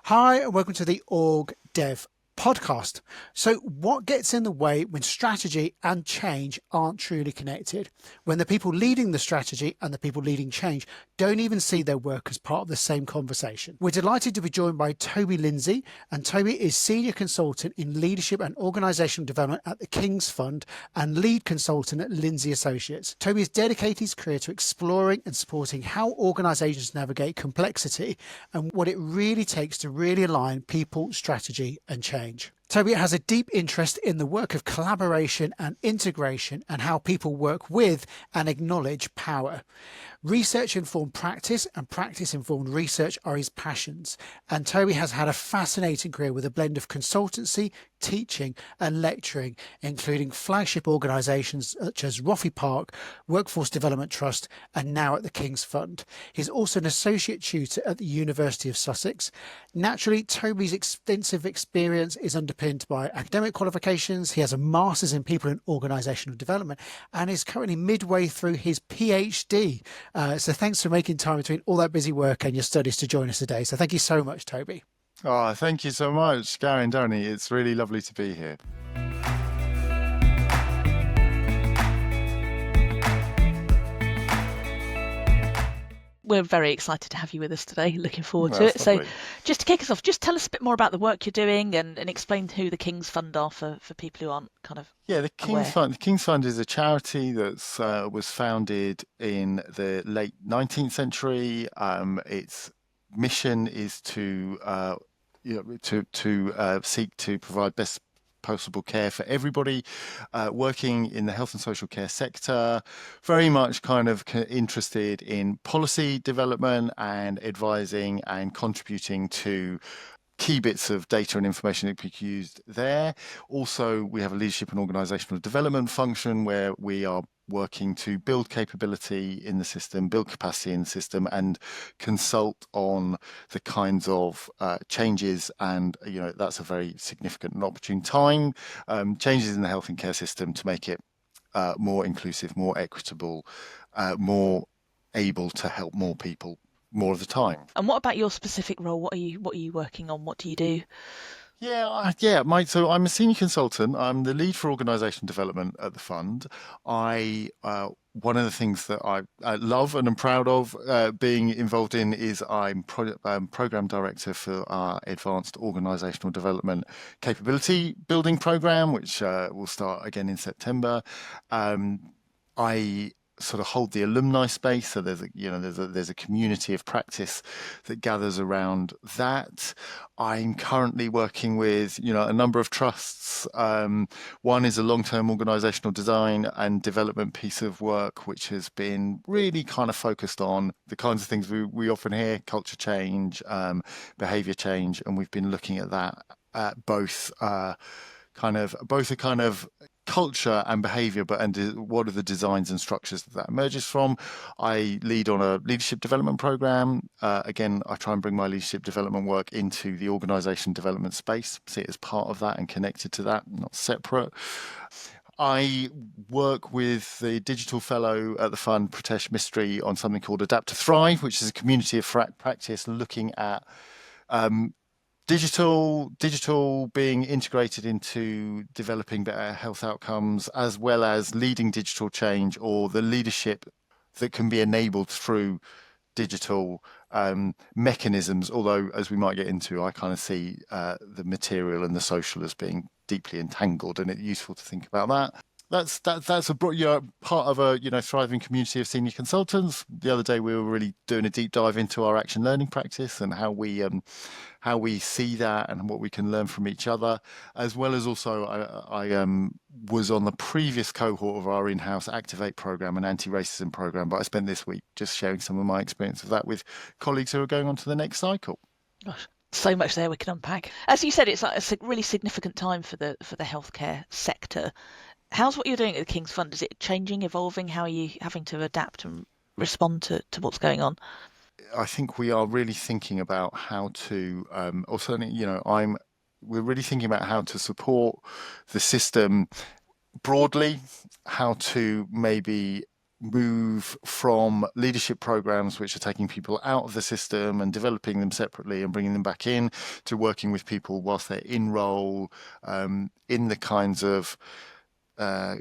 Hi, and welcome to the OrgDev podcast. So, what gets in the way when strategy and change aren't truly connected? When the people leading the strategy and the people leading change don't even see their work as part of the same conversation? We're delighted to be joined by Toby Lindsay, and Toby is Senior Consultant in Leadership and Organisational Development at the King's Fund and Lead Consultant at Lindsay Associates. Toby has dedicated his career to exploring and supporting how organisations navigate complexity and what it really takes to really align people, strategy and change. Toby has a deep interest in the work of collaboration and integration and how people work with and acknowledge power. Research-informed practice and practice-informed research are his passions, and Toby has had a fascinating career with a blend of consultancy, teaching and lecturing, including flagship organisations such as Roffey Park, Workforce Development Trust and now at the King's Fund. He's also an associate tutor at the University of Sussex. Naturally, Toby's extensive experience is underpinned by academic qualifications. He has a master's in people and organisational development and is currently midway through his PhD. So thanks for making time between all that busy work and your studies to join us today. So thank you so much, Toby. Oh, thank you so much, Gary and Danny. It's really lovely to be here. We're very excited to have you with us today. Looking forward to it. So just to kick us off, just tell us a bit more about the work you're doing and explain who the King's Fund are for people who aren't kind of the King's Fund. The King's Fund is a charity that was founded in the late 19th century. Its mission is to seek to provide best possible care for everybody working in the health and social care sector, very much kind of interested in policy development and advising and contributing to key bits of data and information that can be used there. Also, we have a leadership and organisational development function where we are working to build capability in the system, build capacity in the system, and consult on the kinds of changes. And that's a very significant and opportune time. Changes in the health and care system to make it more inclusive, more equitable, more able to help more people more of the time. And what about your specific role? What are you working on? What do you do? So I'm a senior consultant. I'm the lead for organisational development at the fund. One of the things that I love and am proud of being involved in is I'm program director for our advanced organisational development capability building program, which will start again in September. I sort of hold the alumni space, so there's a community of practice that gathers around that. I'm currently working with a number of trusts. One is a long-term organisational design and development piece of work, which has been really kind of focused on the kinds of things we often hear: culture change, behaviour change, and we've been looking at that at both a kind of culture and behaviour, and what are the designs and structures that emerges from. I lead on a leadership development program. Again, I try and bring my leadership development work into the organisation development space, see it as part of that and connected to that, not separate. I work with the digital fellow at the fund, Pratesh Mistry, on something called Adapt to Thrive, which is a community of practice looking at digital being integrated into developing better health outcomes, as well as leading digital change, or the leadership that can be enabled through digital mechanisms. Although, as we might get into, I kind of see the material and the social as being deeply entangled, and it's useful to think about that. That's a part of a thriving community of senior consultants. The other day we were really doing a deep dive into our action learning practice and how we see that and what we can learn from each other, as well as also I was on the previous cohort of our in-house Activate program and anti-racism program, but I spent this week just sharing some of my experience of that with colleagues who are going on to the next cycle. Gosh, so much there we can unpack. As you said, it's like a really significant time for the healthcare sector. How's what you're doing at the King's Fund? Is it changing, evolving? How are you having to adapt and respond to what's going on? I think we are really thinking about how to, or certainly, we're really thinking about how to support the system broadly, how to maybe move from leadership programs which are taking people out of the system and developing them separately and bringing them back in, to working with people whilst they're in role, in the kinds of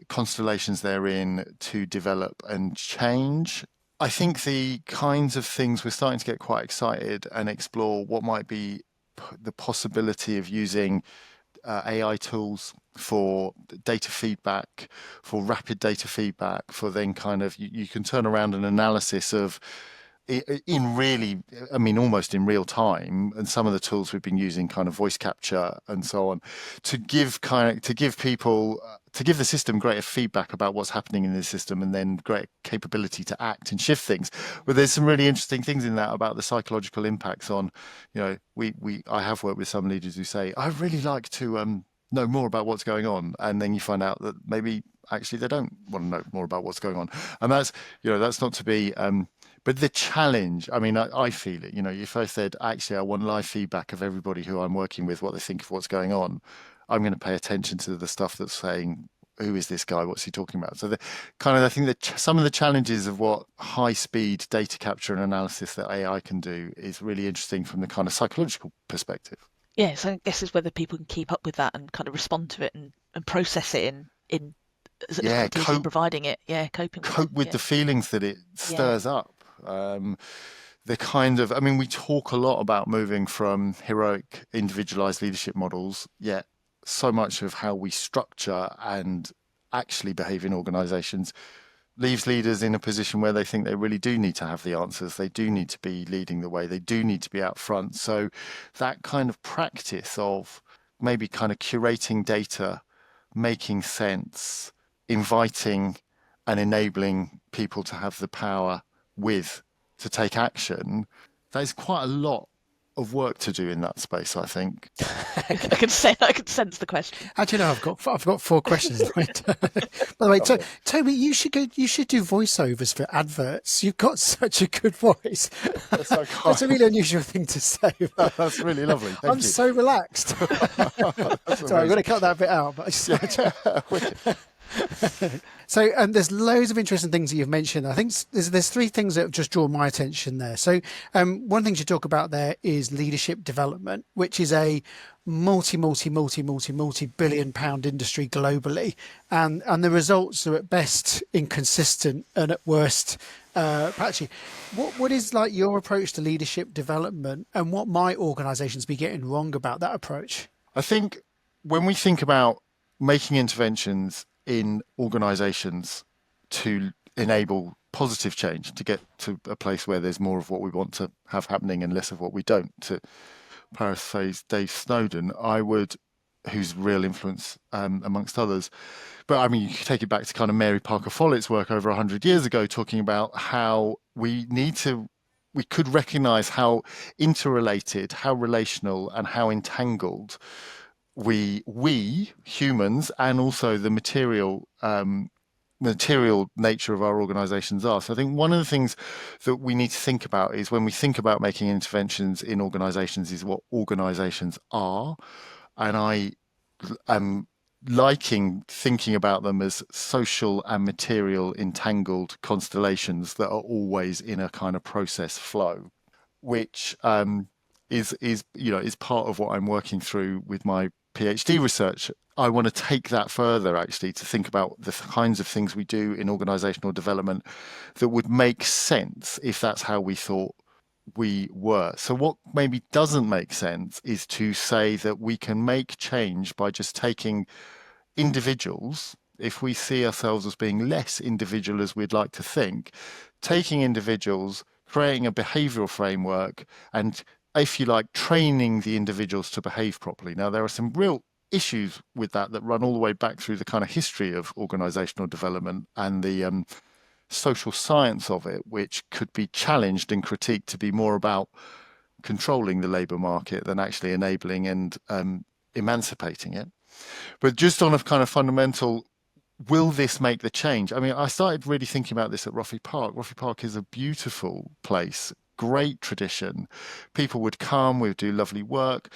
constellations they're in, to develop and change. I think the kinds of things we're starting to get quite excited and explore what might be the possibility of using AI tools for data feedback, for rapid data feedback, for then kind of you can turn around an analysis of in really, I mean, almost in real time. And some of the tools we've been using, kind of voice capture and so on, to give people, to give the system greater feedback about what's happening in the system, and then great capability to act and shift things. But there's some really interesting things in that about the psychological impacts on, I have worked with some leaders who say, I really like to know more about what's going on. And then you find out that maybe actually they don't want to know more about what's going on. And that's not to be, but the challenge, I mean, I feel it, if I said, actually, I want live feedback of everybody who I'm working with, what they think of what's going on, I'm going to pay attention to the stuff that's saying, who is this guy? What's he talking about? So I think that some of the challenges of what high speed data capture and analysis that AI can do is really interesting from the kind of psychological perspective. Yeah, so I guess it's whether people can keep up with that and kind of respond to it and process it in as quickly as you're providing it. Yeah, cope with the feelings that it stirs up. The kind of, I mean, we talk a lot about moving from heroic individualized leadership models, yet so much of how we structure and actually behave in organizations leaves leaders in a position where they think they really do need to have the answers. They do need to be leading the way. They do need to be out front. So that kind of practice of maybe kind of curating data, making sense, inviting and enabling people to have the power to take action, there's quite a lot of work to do in that space, I think. I can sense the question. Actually, no, I've got 4 questions. Right? By the way, Toby, you should do voiceovers for adverts. You've got such a good voice. That's a really unusual thing to say. That's really lovely. Thank you. So relaxed. Sorry, I'm going to cut that bit out. But So there's loads of interesting things that you've mentioned. I think there's 3 things that have just drawn my attention there. So one thing to talk about there is leadership development, which is a multi-billion pound industry globally, and the results are at best inconsistent and at worst patchy. What is like your approach to leadership development, and what might organisations be getting wrong about that approach? I think when we think about making interventions in organizations to enable positive change, to get to a place where there's more of what we want to have happening and less of what we don't, to paraphrase Dave Snowden, who's real influence amongst others. But I mean, you can take it back to kind of Mary Parker Follett's work over 100 years ago, talking about how we could recognize how interrelated, how relational, and how entangled we humans and also the material nature of our organizations are. So I think one of the things that we need to think about is, when we think about making interventions in organizations, is what organizations are. And I am thinking about them as social and material entangled constellations that are always in a kind of process flow, which is part of what I'm working through with my PhD research. I want to take that further, actually, to think about the kinds of things we do in organizational development that would make sense if that's how we thought we were. So what maybe doesn't make sense is to say that we can make change by just taking individuals, if we see ourselves as being less individual as we'd like to think, taking individuals, creating a behavioral framework, and, if you like, training the individuals to behave properly. Now, there are some real issues with that run all the way back through the kind of history of organizational development and the social science of it, which could be challenged and critiqued to be more about controlling the labour market than actually enabling and emancipating it. But just on a kind of fundamental, will this make the change? I mean, I started really thinking about this at Roffey Park. Roffey Park is a beautiful place, great tradition. People would come, we would do lovely work.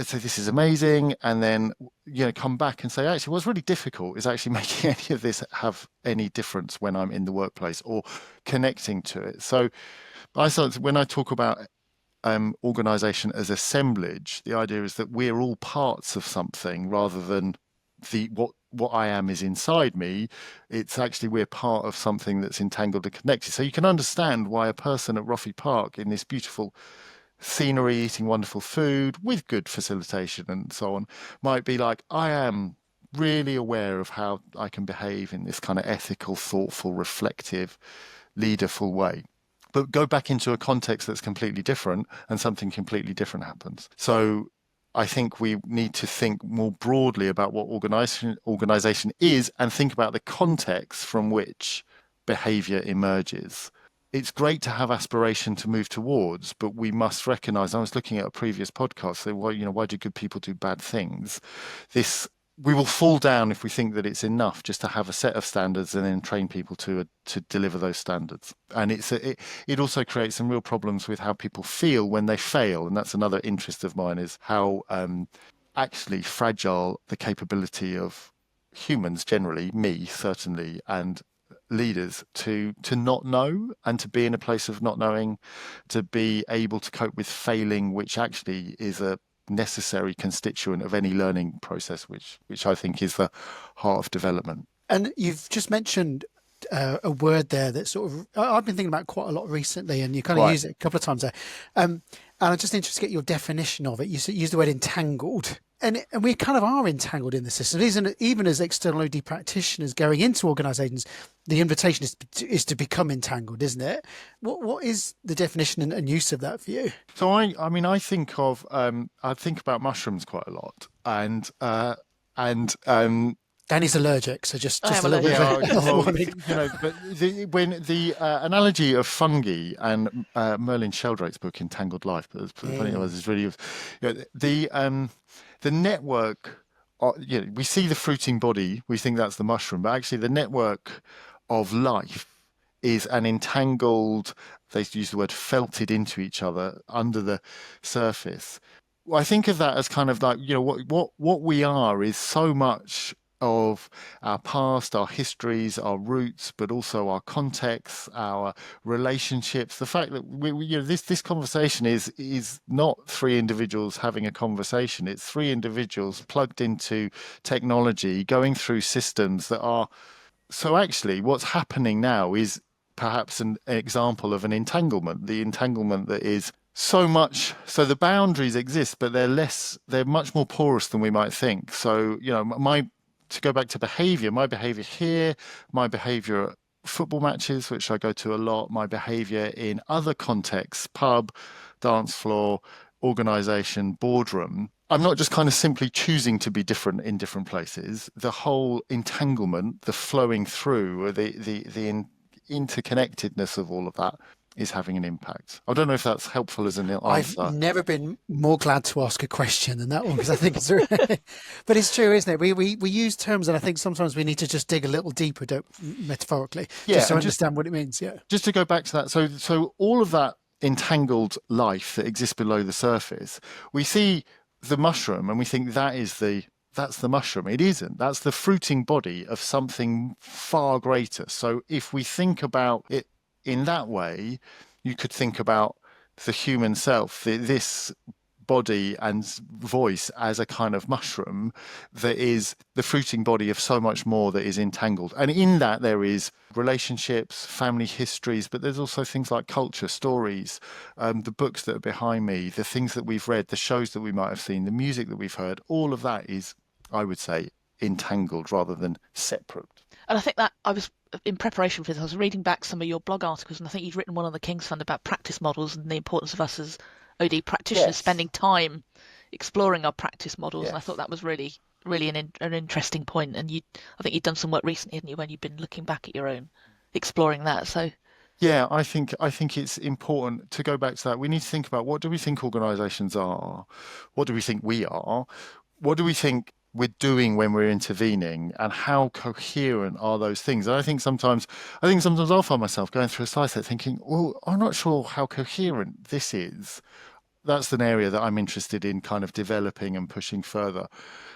say this is amazing, and then come back and say, actually what's really difficult is actually making any of this have any difference when I'm in the workplace or connecting to it. So when I talk about organization as assemblage, the idea is that we're all parts of something rather than what I am is inside me. It's actually we're part of something that's entangled and connected. So you can understand why a person at Roffey Park in this beautiful scenery, eating wonderful food with good facilitation and so on, might be like, I am really aware of how I can behave in this kind of ethical, thoughtful, reflective, leaderful way. But go back into a context that's completely different and something completely different happens. So I think we need to think more broadly about what organization is and think about the context from which behavior emerges. It's great to have aspiration to move towards, but we must recognize, I was looking at a previous podcast, so why do good people do bad things? We will fall down if we think that it's enough just to have a set of standards and then train people to deliver those standards. And it also creates some real problems with how people feel when they fail. And that's another interest of mine, is how actually fragile the capability of humans generally, me certainly, and leaders to not know and to be in a place of not knowing, to be able to cope with failing, which actually is a necessary constituent of any learning process, which I think is the heart of development. And you've just mentioned a word there that sort of I've been thinking about quite a lot recently, and you kind of use it a couple of times there. And I'm just interested to get your definition of it. You use the word entangled. And we kind of are entangled in the system. Even as external OD practitioners going into organisations, the invitation is to become entangled, isn't it? What is the definition and use of that for you? So I think of I think about mushrooms quite a lot, and Danny's allergic, so just a little bit. When the analogy of fungi and Merlin Sheldrake's book Entangled Life, but funny is really the network. We see the fruiting body, we think that's the mushroom, but actually the network of life is an entangled. They use the word felted into each other under the surface. I think of that as kind of like what we are is so much of our past, our histories, our roots, but also our contexts, our relationships. The fact that this conversation is not three individuals having a conversation. It's three individuals plugged into technology, going through systems that are. So actually, what's happening now is perhaps an example of an entanglement. The entanglement that is so much. So the boundaries exist, but they're much more porous than we might think. So to go back to behavior, my behavior here, my behavior at football matches, which I go to a lot, my behavior in other contexts, pub, dance floor, organization, boardroom. I'm not just kind of simply choosing to be different in different places. The whole entanglement, the flowing through, the interconnectedness of all of that is having an impact. I don't know if that's helpful as an answer. I've never been more glad to ask a question than that one, because I think it's but it's true, isn't it? We use terms, and I think sometimes we need to just dig a little deeper, metaphorically, just to understand what it means. Yeah. Just to go back to that, so all of that entangled life that exists below the surface, we see the mushroom and we think that's the mushroom. It isn't. That's the fruiting body of something far greater. So if we think about it in that way, you could think about the human self, this body and voice, as a kind of mushroom that is the fruiting body of so much more that is entangled. And in that there is relationships, family histories, but there's also things like culture, stories, the books that are behind me, the things that we've read, the shows that we might have seen, the music that we've heard. All of that is, I would say, entangled rather than separate. And I think that in preparation for this, I was reading back some of your blog articles, and I think you've written one on the King's Fund about practice models and the importance of us as OD practitioners spending time exploring our practice models. And I thought that was really an interesting point. And I think you've done some work recently, haven't you, when you've been looking back at your own, exploring that. So yeah, I think it's important to go back to that. We need to think about, what do we think organisations are? What do we think we are? What do we think we're doing when we're intervening, and how coherent are those things? And I think sometimes I'll find myself going through a slide set thinking, well, I'm not sure how coherent this is. that's an area that I'm interested in kind of developing and pushing further.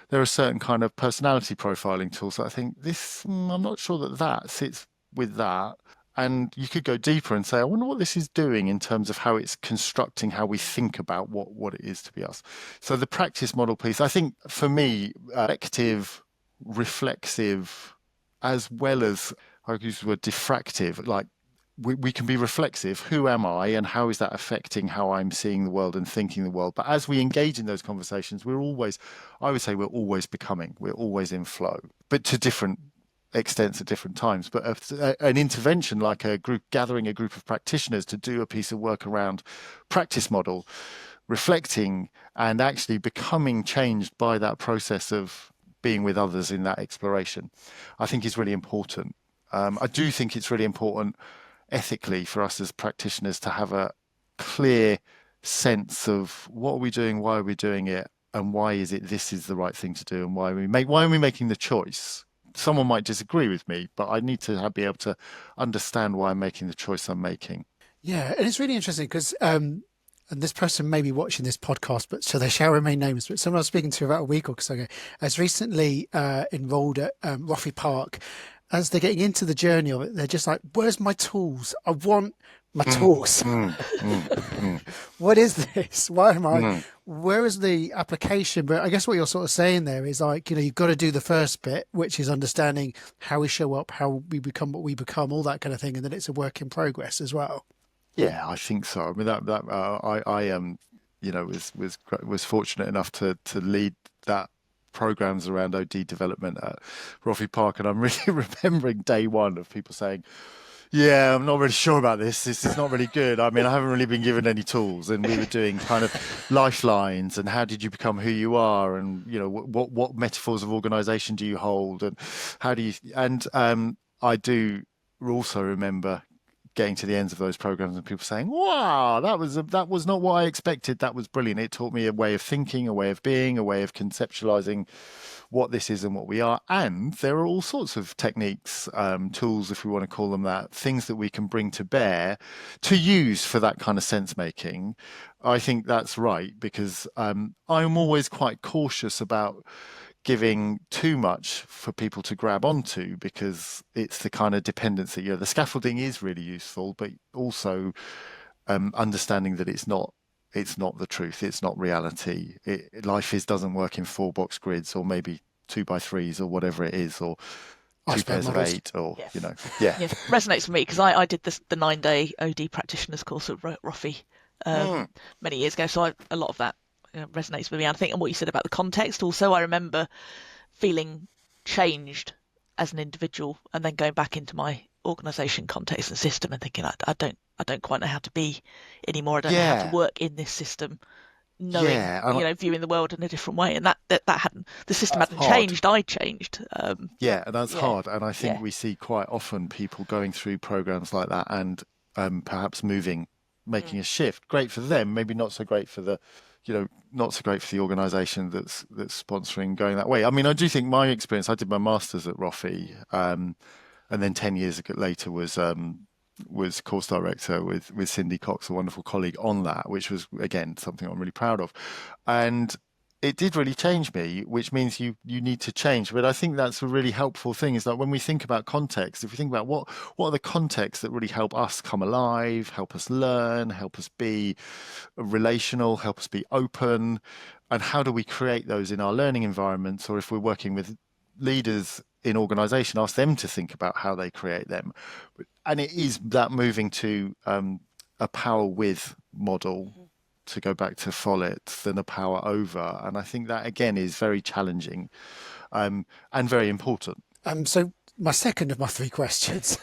There are certain kind of personality profiling tools that I think I'm not sure that sits with that. And you could go deeper and say, I wonder what this is doing in terms of how it's constructing how we think about what it is to be us. So the practice model piece, I think for me, active, reflexive, as well as, I use the word diffractive, like we can be reflexive. Who am I and how is that affecting how I'm seeing the world and thinking the world? But as we engage in those conversations, I would say we're always becoming, we're always in flow, but to different extents at different times. But an intervention like gathering a group of practitioners to do a piece of work around practice model, reflecting and actually becoming changed by that process of being with others in that exploration, I think is really important. I do think it's really important ethically for us as practitioners to have a clear sense of what are we doing, why are we doing it, and why is it this is the right thing to do, and why are we making the choice. Someone might disagree with me, but I need to be able to understand why I'm making the choice I'm making. Yeah, and it's really interesting because, and this person may be watching this podcast, but so they shall remain nameless. But someone I was speaking to about a week or so ago has recently enrolled at Roffey Park. As they're getting into the journey of it, they're just like, "Where's my tools? I want my tools. What is this? Why am I? Where is the application?" But I guess what you're sort of saying there is like, you've got to do the first bit, which is understanding how we show up, how we become what we become, all that kind of thing, and then it's a work in progress as well. Yeah, I think so. I mean, was fortunate enough to lead that programs around OD development at Roffey Park, and I'm really remembering day one of people saying, yeah, I'm not really sure about this. This is not really good. I mean, I haven't really been given any tools, and we were doing kind of lifelines and how did you become who you are, and what metaphors of organisation do you hold, and how do you? And I do also remember getting to the ends of those programs and people saying, "Wow, that was not what I expected. That was brilliant. It taught me a way of thinking, a way of being, a way of conceptualizing what this is and what we are." And there are all sorts of techniques, tools, if we want to call them that, things that we can bring to bear to use for that kind of sense making. I think that's right, because I'm always quite cautious about giving too much for people to grab onto, because it's the kind of dependency. The scaffolding is really useful, but also understanding that it's not the truth, it's not reality. Life doesn't work in 4-box grids, or maybe 2x3s, or whatever it is, or two pairs of 8, or yeah. Resonates with me because I did the 9-day OD practitioners course at Roffey many years ago, so a lot of that resonates with me. And I think, and what you said about the context also, I remember feeling changed as an individual and then going back into my organisation context and system and thinking, I don't quite know how to be anymore. I don't know how to work in this system, knowing, viewing the world in a different way. And that hadn't, the system hadn't changed, I changed. And that's hard. And I think we see quite often people going through programs like that and perhaps making a shift. Great for them, maybe not so great for the organisation that's sponsoring going that way. I mean, I do think my experience, I did my master's at Roffey, and then 10 years later was course director with Cindy Cox, a wonderful colleague, on that, which was, again, something I'm really proud of. And it did really change me, which means you need to change. But I think that's a really helpful thing, is that when we think about context, if we think about what are the contexts that really help us come alive, help us learn, help us be relational, help us be open, and how do we create those in our learning environments, or if we're working with leaders in organisation, ask them to think about how they create them. And it is that moving to a power with model, to go back to Follett, than a power over. And I think that, again, is very challenging and very important. So my second of my 3 questions.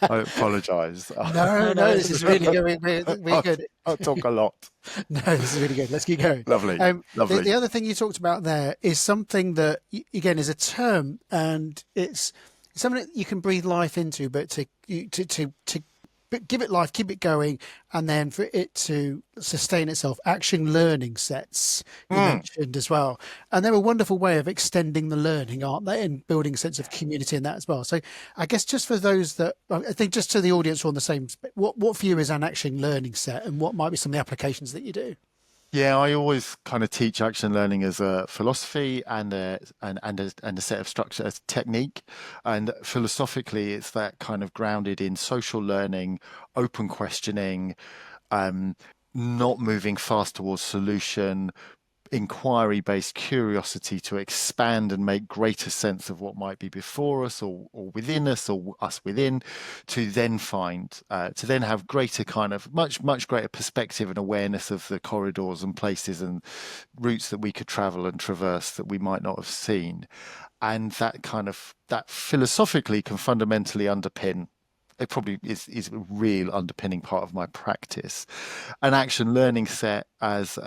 I apologise. No, this is really good. Really good. I'll talk a lot. No, this is really good. Let's keep going. Lovely. Lovely. The other thing you talked about there is something that, again, is a term, and it's something that you can breathe life into, but to give it life, keep it going, and then for it to sustain itself. Action learning sets you mentioned as well, and they're a wonderful way of extending the learning, aren't they, and building a sense of community in that as well. So I guess just for those that, I think just to the audience who are on the same, what for you is an action learning set, and what might be some of the applications that you do? Yeah, I always kind of teach action learning as a philosophy and a set of structure, as technique. And philosophically, it's that kind of grounded in social learning, open questioning, not moving fast towards solution, inquiry-based curiosity to expand and make greater sense of what might be before us or within us or us within, to then to then have greater kind of much greater perspective and awareness of the corridors and places and routes that we could travel and traverse that we might not have seen. And that philosophically can fundamentally underpin, it probably is a real underpinning part of my practice. An action learning set, as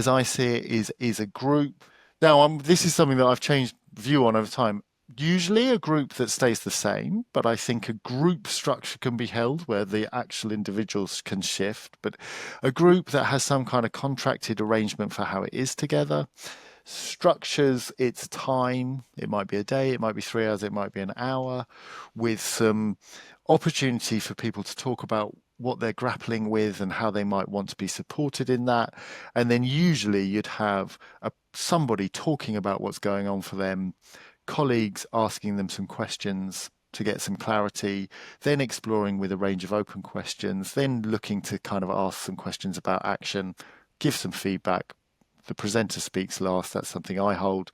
I see it, is a group. Now, this is something that I've changed view on over time. Usually a group that stays the same, but I think a group structure can be held where the actual individuals can shift, but a group that has some kind of contracted arrangement for how it is together, structures its time. It might be a day, it might be 3 hours, it might be an hour, with some opportunity for people to talk about what they're grappling with and how they might want to be supported in that. And then usually you'd have somebody talking about what's going on for them, colleagues asking them some questions to get some clarity, then exploring with a range of open questions, then looking to kind of ask some questions about action, give some feedback. The presenter speaks last. That's something I hold.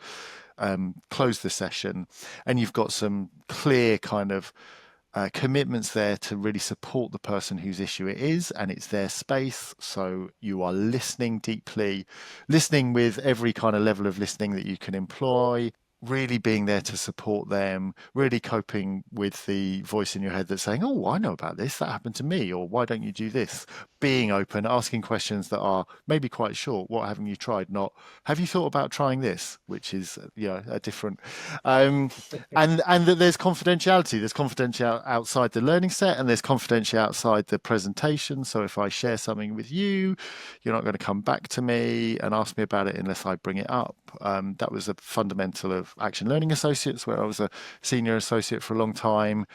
Close the session. And you've got some clear kind of commitments there to really support the person whose issue it is, and it's their space. So you are listening deeply, listening with every kind of level of listening that you can employ, really being there to support them, really coping with the voice in your head that's saying, oh, I know about this, that happened to me, or why don't you do this? Being open, asking questions that are maybe quite short. What haven't you tried? Not, have you thought about trying this? Which is, a different, and that there's confidentiality. There's confidentiality outside the learning set, and there's confidentiality outside the presentation. So if I share something with you, you're not going to come back to me and ask me about it unless I bring it up. That was a fundamental of Action Learning Associates, where I was a senior associate for a long time.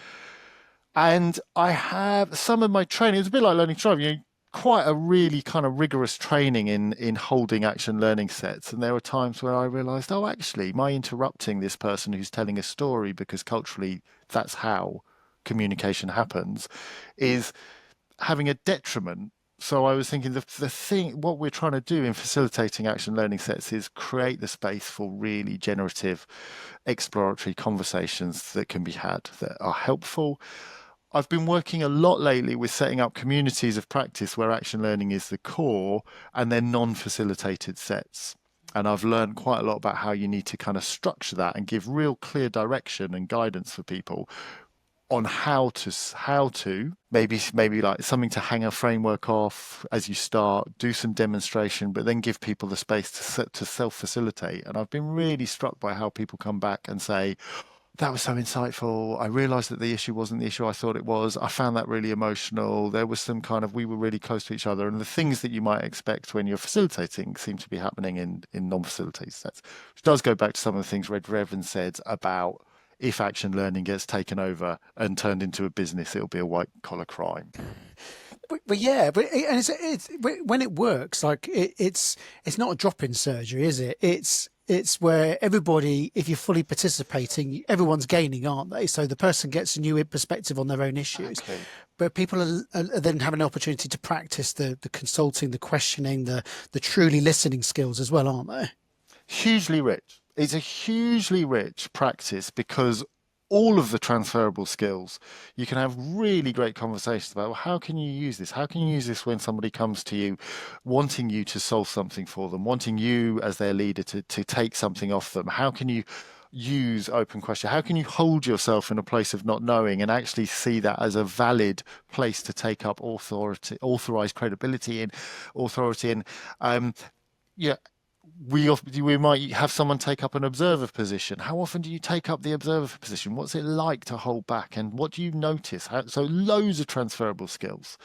And I have some of my training, it's a bit like learning driving, quite a really kind of rigorous training in holding action learning sets. And there were times where I realized, oh, actually, my interrupting this person who's telling a story, because culturally that's how communication happens, is having a detriment. So I was thinking the thing, what we're trying to do in facilitating action learning sets is create the space for really generative, exploratory conversations that can be had that are helpful. I've been working a lot lately with setting up communities of practice where action learning is the core, and then non-facilitated sets. And I've learned quite a lot about how you need to kind of structure that and give real clear direction and guidance for people on how to maybe like something to hang a framework off as you start, do some demonstration, but then give people the space to self-facilitate. And I've been really struck by how people come back and say, that was so insightful. I realized that the issue wasn't the issue I thought it was. I found that really emotional. There was some kind of, we were really close to each other. And the things that you might expect when you're facilitating seem to be happening in non-facilitated sets, which does go back to some of the things Red Reverend said about, if action learning gets taken over and turned into a business, it'll be a white collar crime. But yeah, and it's when it works, like it's not a drop-in surgery, is it? It's where everybody, if you're fully participating, everyone's gaining, aren't they? So the person gets a new perspective on their own issues. Okay. But people are then having an opportunity to practice the consulting, the questioning, the truly listening skills as well, aren't they? Hugely rich. It's a hugely rich practice because all of the transferable skills, you can have really great conversations about, well, how can you use this? How can you use this when somebody comes to you wanting you to solve something for them, wanting you as their leader to take something off them? How can you use open question? How can you hold yourself in a place of not knowing and actually see that as a valid place to take up authorized credibility and authority? And we might have someone take up an observer position. How often do you take up the observer position? What's it like to hold back? And what do you notice? So loads of transferable skills.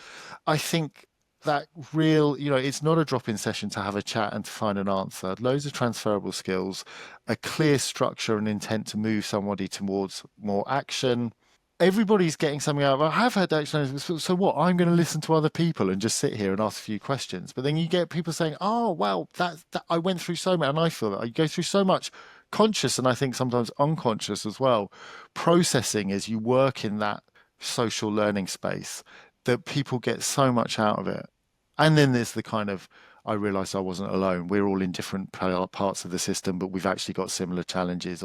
I think that it's not a drop-in session to have a chat and to find an answer. Loads of transferable skills, a clear structure and intent to move somebody towards more action. Everybody's getting something out of it. I have had action. So what? I'm going to listen to other people and just sit here and ask a few questions. But then you get people saying, "Oh, wow, that I went through so much," and I feel that I go through so much conscious and I think sometimes unconscious as well, processing as you work in that social learning space, that people get so much out of it. And then there's the kind of, I realized I wasn't alone. We're all in different parts of the system, but we've actually got similar challenges,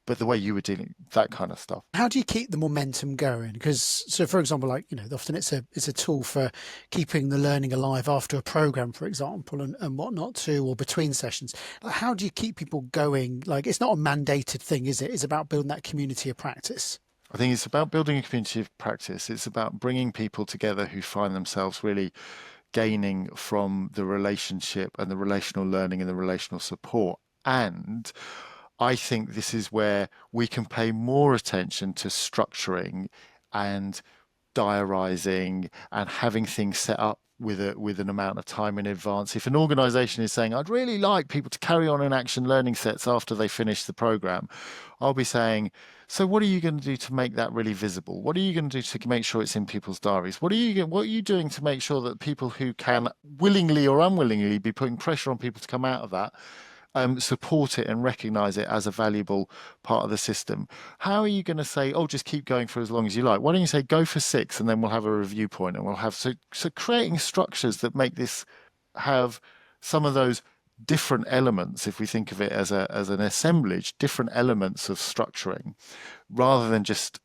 but the way you were dealing, that kind of stuff. How do you keep the momentum going? Because, so for example, like, often it's a tool for keeping the learning alive after a program, for example, and whatnot too, or between sessions. How do you keep people going? Like, it's not a mandated thing, is it? It's about building that community of practice. I think it's about building a community of practice. It's about bringing people together who find themselves really gaining from the relationship and the relational learning and the relational support. And I think this is where we can pay more attention to structuring and diarising and having things set up with an amount of time in advance. If an organisation is saying, "I'd really like people to carry on in action learning sets after they finish the programme," I'll be saying, "So what are you going to do to make that really visible? What are you going to do to make sure it's in people's diaries? What are you doing to make sure that people who can willingly or unwillingly be putting pressure on people to come out of that support it and recognize it as a valuable part of the system? How are you going to say, oh, just keep going for as long as you like? Why don't you say go for 6 and then we'll have a review point and we'll have so creating structures that make this have some of those different elements, if we think of it as an assemblage, different elements of structuring, rather than just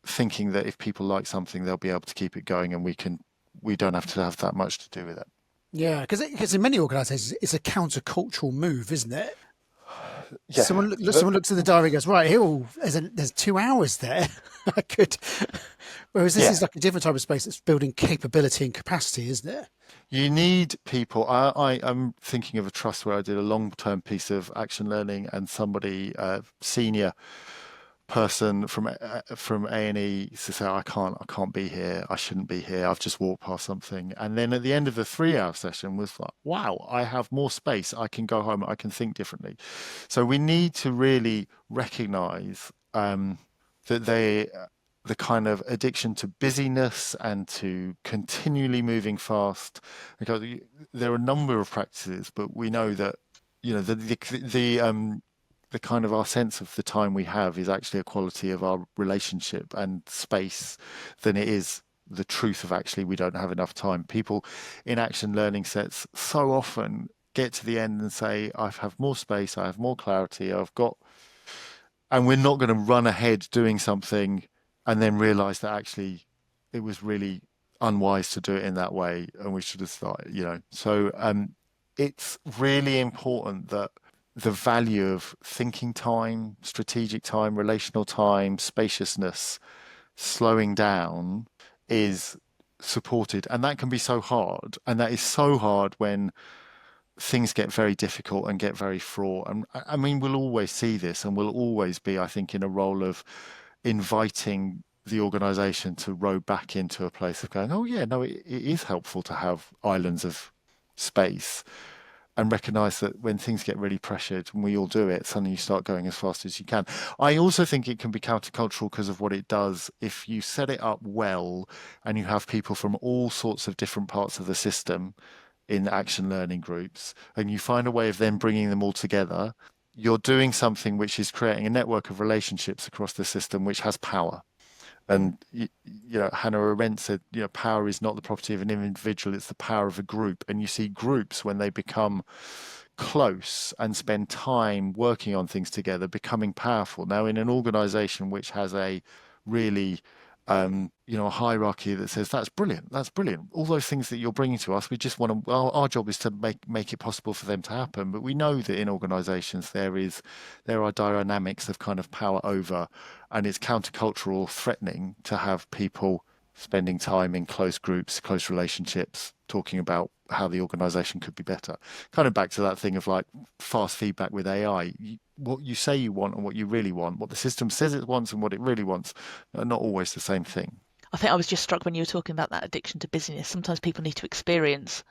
thinking that if people like something, they'll be able to keep it going and we don't have to have that much to do with it. Yeah, because in many organisations, it's a countercultural move, isn't it? Yeah. Someone looks at the diary and goes, right, here, there's 2 hours there. I could. Whereas this is like a different type of space that's building capability and capacity, isn't it? You need people. I'm thinking of a trust where I did a long-term piece of action learning, and somebody, senior person from A&E to say, I can't be here, I shouldn't be here, I've just walked past something. And then at the end of the 3-hour session was like, wow, I have more space, I can go home, I can think differently. So we need to really recognize that the kind of addiction to busyness and to continually moving fast, because there are a number of practices, but we know that the kind of our sense of the time we have is actually a quality of our relationship and space than it is the truth of actually we don't have enough time. People in action learning sets so often get to the end and say, I have more space, I have more clarity, and we're not going to run ahead doing something and then realize that actually it was really unwise to do it in that way and we should have started, So it's really important that the value of thinking time, strategic time, relational time, spaciousness, slowing down is supported. And that can be so hard. And that is so hard when things get very difficult and get very fraught. And I mean, we'll always see this and we'll always be, I think, in a role of inviting the organisation to row back into a place of going, oh yeah, no, it is helpful to have islands of space. And recognise that when things get really pressured, and we all do it, suddenly you start going as fast as you can. I also think it can be countercultural because of what it does. If you set it up well and you have people from all sorts of different parts of the system in action learning groups, and you find a way of then bringing them all together, you're doing something which is creating a network of relationships across the system which has power. And Hannah Arendt said, power is not the property of an individual, it's the power of a group. And you see groups, when they become close and spend time working on things together, becoming powerful. Now, in an organization which has a really a hierarchy that says that's brilliant, all those things that you're bringing to us, we just want to, our job is to make it possible for them to happen. But we know that in organizations there are dynamics of kind of power over, and it's countercultural, threatening to have people spending time in close groups, close relationships, talking about how the organisation could be better. Kind of back to that thing of like fast feedback with AI. What you say you want and what you really want, what the system says it wants and what it really wants, are not always the same thing. I think I was just struck when you were talking about that addiction to busyness. Sometimes people need to experience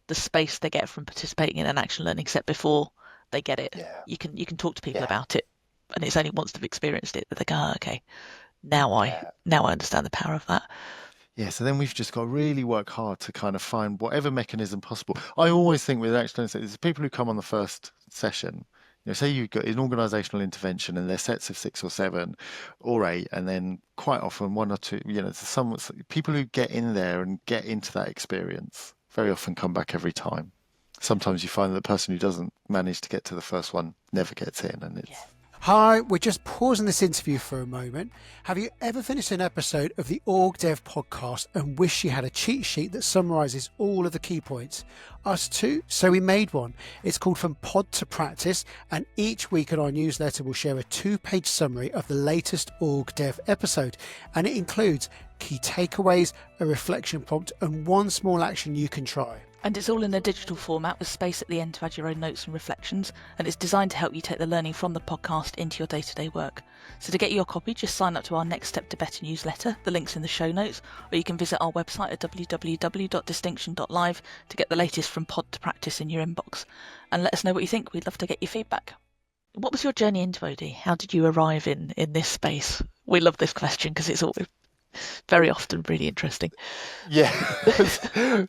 the space they get from participating in an action learning set before they get it. Yeah. You can talk to people Yeah. about it, and it's only once they've experienced it that they go, oh, okay, now I understand the power of that. Yeah, so then we've just got to really work hard to kind of find whatever mechanism possible. I always think with action learning, there's people who come on the first session. Say you've got an organisational intervention and there's sets of 6 or 7 or 8, and then quite often 1 or 2. Some people who get in there and get into that experience very often come back every time. Sometimes you find that the person who doesn't manage to get to the first one never gets in, and it's. Hi, we're just pausing this interview for a moment. Have you ever finished an episode of the OrgDev podcast and wish you had a cheat sheet that summarises all of the key points? Us too, so we made one. It's called From Pod to Practice, and each week in our newsletter we'll share a 2-page summary of the latest OrgDev episode, and it includes key takeaways, a reflection prompt, and one small action you can try. And it's all in a digital format with space at the end to add your own notes and reflections, and it's designed to help you take the learning from the podcast into your day-to-day work. So to get your copy, just sign up to our Next Step to Better newsletter. The link's in the show notes, or you can visit our website at www.distinction.live to get the latest From Pod to Practice in your inbox. And let us know what you think. We'd love to get your feedback. What was your journey into OD? How did you arrive in this space? We love this question because it's always very often really interesting. Yeah,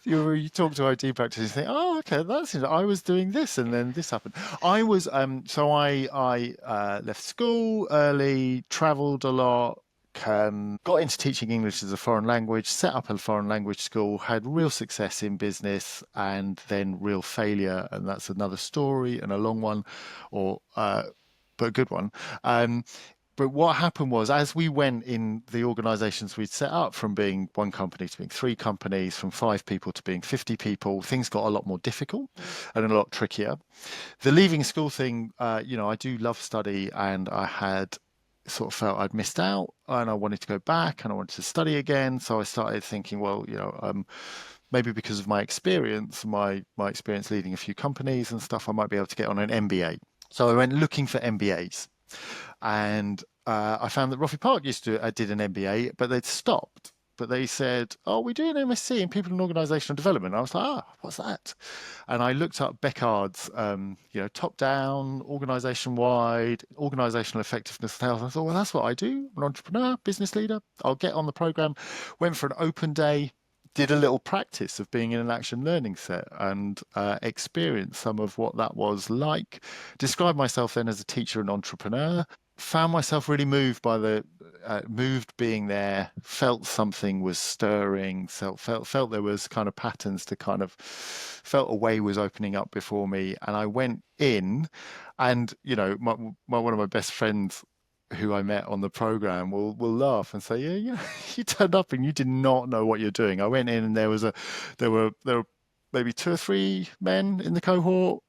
you talk to OD practice, you think, oh, okay, that's it. I was doing this, and then this happened. I was I left school early, travelled a lot, got into teaching English as a foreign language, set up a foreign language school, had real success in business, and then real failure, and that's another story and a long one, but a good one. But what happened was, as we went in the organisations we'd set up, from being 1 company to being 3 companies, from 5 people to being 50 people, things got a lot more difficult and a lot trickier. The leaving school thing, I do love study, and I had sort of felt I'd missed out, and I wanted to go back and I wanted to study again. So I started thinking, well, maybe because of my experience leading a few companies and stuff, I might be able to get on an MBA. So I went looking for MBAs. And I found that Roffey Park did an MBA, but they'd stopped. But they said, oh, we do an MSc in People and Organisational Development. And I was like, what's that? And I looked up Beckard's, top-down, organisation-wide, organisational effectiveness and health. I thought, well, that's what I do. I'm an entrepreneur, business leader. I'll get on the programme. Went for an open day, did a little practice of being in an action learning set, and experienced some of what that was like. Described myself then as a teacher and entrepreneur. Found myself really moved by moved being there. Felt something was stirring. Felt there was kind of patterns to felt a way was opening up before me. And I went in, and one of my best friends, who I met on the program, will laugh and say, yeah, you turned up and you did not know what you're doing. I went in and there were maybe 2 or 3 men in the cohort,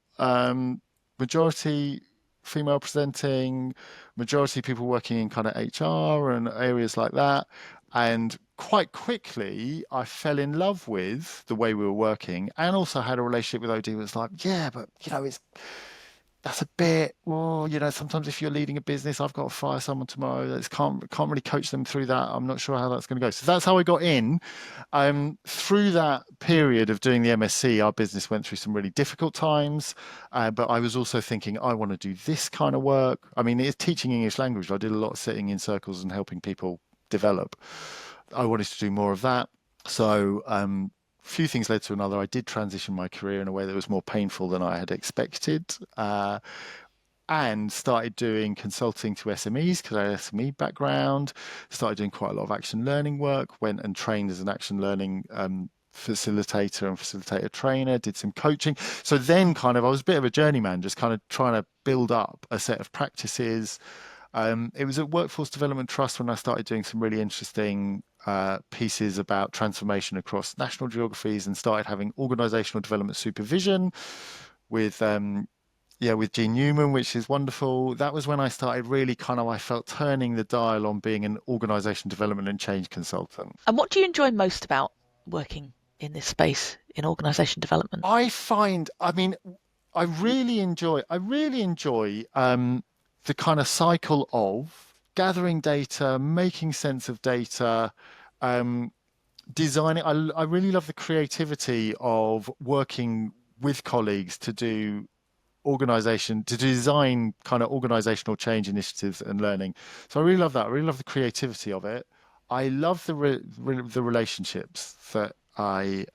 majority female presenting, majority people working in kind of HR and areas like that. And quite quickly, I fell in love with the way we were working, and also had a relationship with OD. It was like, yeah, but that's a bit, sometimes if you're leading a business, I've got to fire someone tomorrow. Can't really coach them through that. I'm not sure how that's going to go. So that's how I got in. Through that period of doing the MSc, our business went through some really difficult times. But I was also thinking, I want to do this kind of work. I mean, it's teaching English language. I did a lot of sitting in circles and helping people develop. I wanted to do more of that. So, few things led to another. I did transition my career in a way that was more painful than I had expected, and started doing consulting to SMEs because I had an SME background. Started doing quite a lot of action learning work. Went and trained as an action learning facilitator and facilitator trainer. Did some coaching. So then I was a bit of a journeyman, just kind of trying to build up a set of practices. It was at Workforce Development Trust when I started doing some really interesting pieces about transformation across national geographies, and started having organisational development supervision with yeah, with Gene Newman, which is wonderful. That was when I started really I felt turning the dial on being an organization development and change consultant. And what do you enjoy most about working in this space in organisation development? I mean, I really enjoy the kind of cycle of gathering data, making sense of data, um, designing. I really love the creativity of working with colleagues to design kind of organizational change initiatives and learning. So I really love that. I really love the creativity of it. I love the relationships that I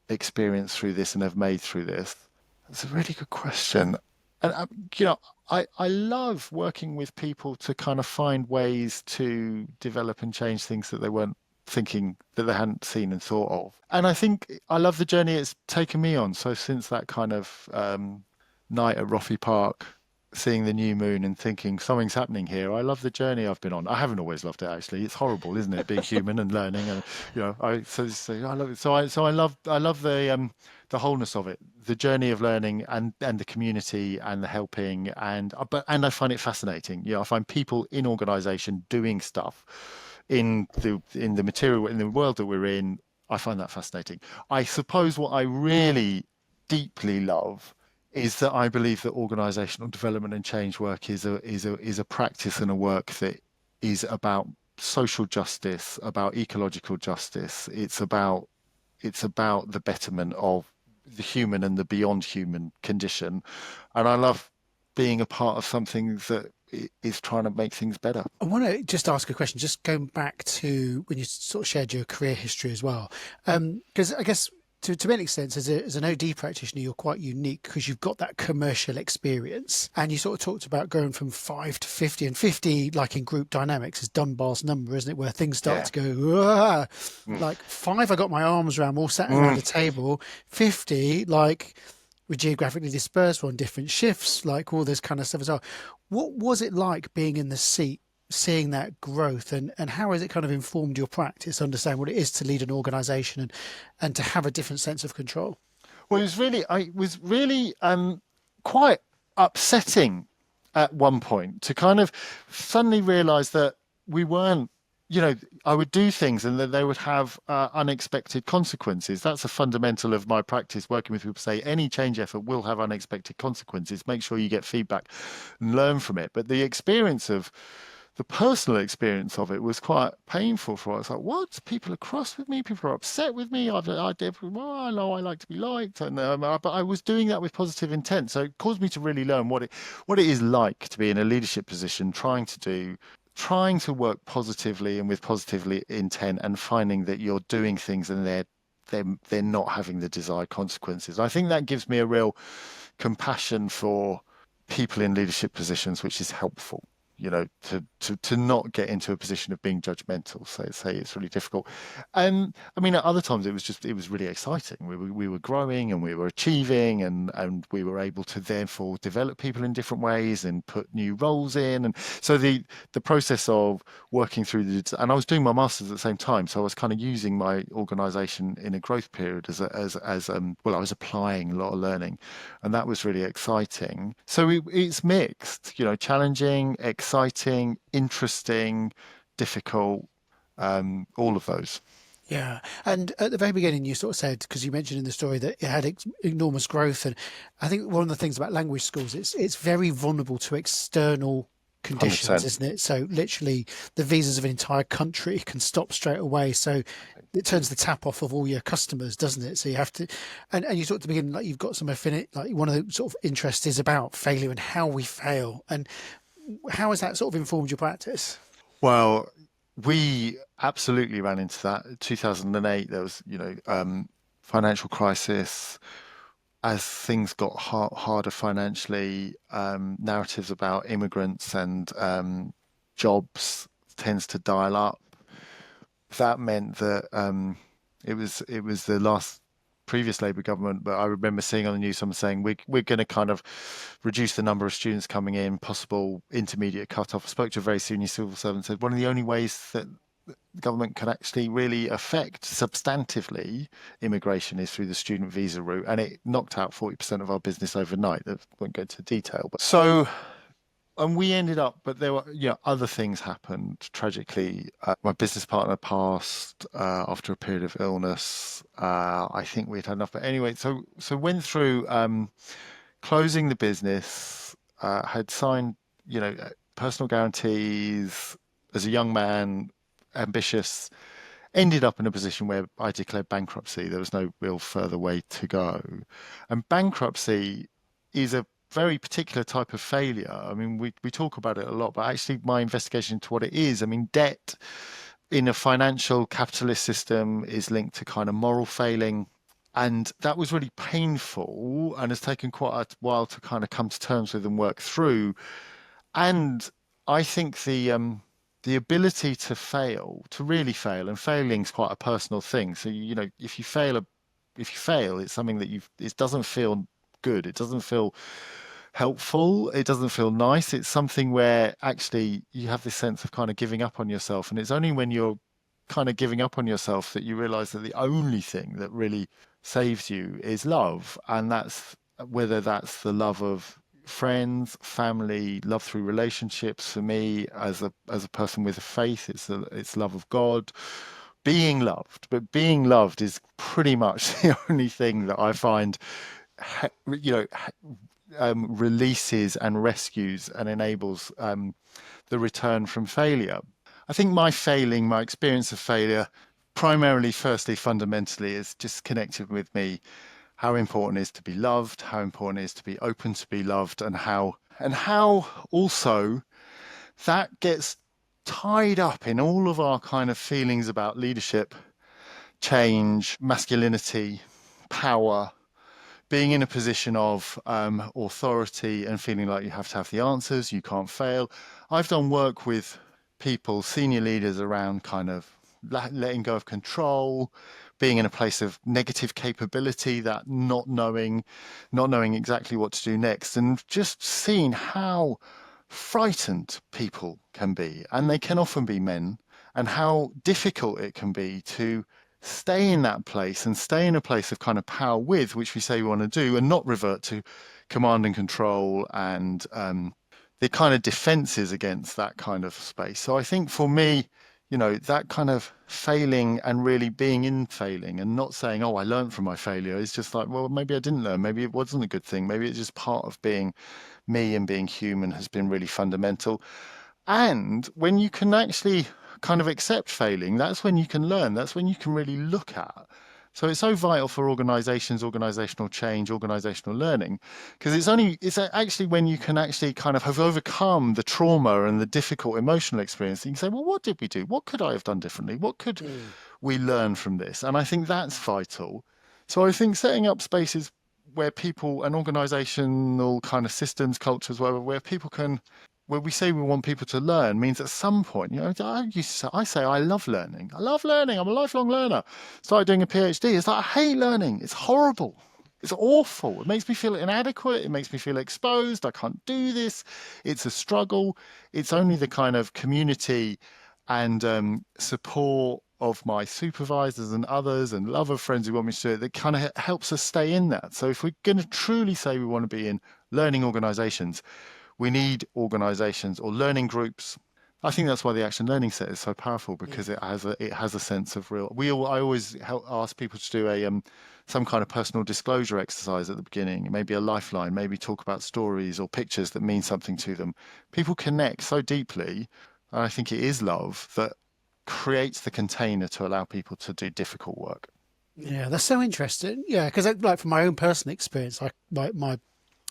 experienced through this and have made through this. That's a really good question. And you know, I love working with people to kind of find ways to develop and change things that they weren't thinking, that they hadn't seen and thought of. And I think I love the journey it's taken me on. So since that kind of night at Roffey Park, seeing the new moon and thinking something's happening here. I love the journey I've been on. I haven't always loved it actually. It's horrible, isn't it? Being human and learning, and I love it. I love the wholeness of it, the journey of learning and the community and the helping and I find it fascinating. I find people in organisation doing stuff in the material in the world that we're in. I find that fascinating. I suppose what I really deeply love is that I believe that organizational development and change work is a practice and a work that is about social justice, about ecological justice. It's about the betterment of the human and the beyond human condition. And I love being a part of something that is trying to make things better. I want to just ask a question, just going back to when you sort of shared your career history as well. Because I guess to many extents, as an OD practitioner, you're quite unique because you've got that commercial experience. And you sort of talked about going from 5 to 50, and 50, like in group dynamics, is Dunbar's number, isn't it? Where things start to go, "Ah." Like 5, I got my arms around, all sat around a table. 50, like we're geographically dispersed, we're on different shifts, like all this kind of stuff as well. What was it like being in the seat, seeing that growth, and how has it kind of informed your practice, understand what it is to lead an organization and to have a different sense of control? Well, it was really quite upsetting at one point to kind of suddenly realize that we weren't, I would do things and that they would have unexpected consequences. That's a fundamental of my practice, working with people. Say any change effort will have unexpected consequences. Make sure you get feedback and learn from it. But the personal experience of it was quite painful for us. Like, what? People are cross with me. People are upset with me. I did. Well, I know I like to be liked, and but I was doing that with positive intent. So it caused me to really learn what it is like to be in a leadership position, trying to work positively and with positively intent, and finding that you're doing things and they're not having the desired consequences. I think that gives me a real compassion for people in leadership positions, which is helpful. To not get into a position of being judgmental. So say it's really difficult. I mean, at other times it was really exciting. We were growing and we were achieving and we were able to therefore develop people in different ways and put new roles in. And so the process of working through and I was doing my master's at the same time. So I was kind of using my organization in a growth period as I was applying a lot of learning, and that was really exciting. So it's mixed, challenging, exciting, interesting, difficult, all of those. Yeah. And at the very beginning, you sort of said, because you mentioned in the story that it had enormous growth. And I think one of the things about language schools, it's very vulnerable to external conditions, 100%. isn't it? So literally the visas of an entire country can stop straight away. So it turns the tap off of all your customers, doesn't it? So you have to, and you talked at the beginning, like you've got some affinity, like one of the sort of interests is about failure and how we fail. And how has that sort of informed your practice? Well, we absolutely ran into that. 2008, there was, financial crisis. As things got harder financially, narratives about immigrants and jobs tends to dial up. That meant that it was the last previous Labour government, but I remember seeing on the news someone saying we're going to kind of reduce the number of students coming in, possible intermediate cut-off. I spoke to a very senior civil servant and said one of the only ways that the government can actually really affect substantively immigration is through the student visa route, and it knocked out 40% of our business overnight. I won't go into detail, but so. And we ended up, but there were, other things happened tragically. My business partner passed after a period of illness. I think we'd had enough, but anyway, so went through closing the business. Had signed, personal guarantees as a young man, ambitious. Ended up in a position where I declared bankruptcy. There was no real further way to go, and bankruptcy is a very particular type of failure. I mean, we talk about it a lot, but actually my investigation into what it is, I mean, debt in a financial capitalist system is linked to kind of moral failing. And that was really painful and has taken quite a while to kind of come to terms with and work through. And I think the ability to fail, to really fail, and failing is quite a personal thing. So, if you fail, it's something that it doesn't feel good. It doesn't feel helpful. It doesn't feel nice. It's something where actually you have this sense of kind of giving up on yourself. And it's only when you're kind of giving up on yourself that you realize that the only thing that really saves you is love. And that's whether that's the love of friends, family, love through relationships. For me, as a person with a faith, it's love of God. Being loved, but being loved is pretty much the only thing that I find releases and rescues and enables the return from failure. I think my experience of failure, primarily, firstly, fundamentally, is just connected with me how important it is to be loved, how important it is to be open to be loved, and how also that gets tied up in all of our kind of feelings about leadership, change, masculinity, power, being in a position of authority and feeling like you have to have the answers, you can't fail. I've done work with people, senior leaders, around kind of letting go of control, being in a place of negative capability, that not knowing exactly what to do next, and just seeing how frightened people can be, and they can often be men, and how difficult it can be to stay in that place and stay in a place of kind of power with which we say we want to do, and not revert to command and control and the kind of defenses against that kind of space. So I think for me, that kind of failing and really being in failing and not saying, oh, I learned from my failure, is just like, well, maybe I didn't learn. Maybe it wasn't a good thing. Maybe it's just part of being me and being human has been really fundamental. And when you can actually kind of accept failing, that's when you can learn. That's when you can really look at. So it's so vital for organizations, organizational change, organizational learning, because it's actually when you can actually kind of have overcome the trauma and the difficult emotional experience, you can say, well, what did we do? What could I have done differently? What could we learn from this? And I think that's vital. So I think setting up spaces where people and organizational kind of systems, cultures, where people can, where we say we want people to learn, means at some point, I say I love learning. I love learning. I'm a lifelong learner. Started doing a PhD. It's like, I hate learning. It's horrible. It's awful. It makes me feel inadequate. It makes me feel exposed. I can't do this. It's a struggle. It's only the kind of community and support of my supervisors and others and love of friends who want me to do it that kind of helps us stay in that. So if we're going to truly say we want to be in learning organizations, we need organizations or learning groups. I think that's why the Action Learning Set is so powerful, because it has a sense of real. I always ask people to do some kind of personal disclosure exercise at the beginning, maybe a lifeline, maybe talk about stories or pictures that mean something to them. People connect so deeply, and I think it is love that creates the container to allow people to do difficult work. Yeah, that's so interesting. Yeah, because like from my own personal experience, my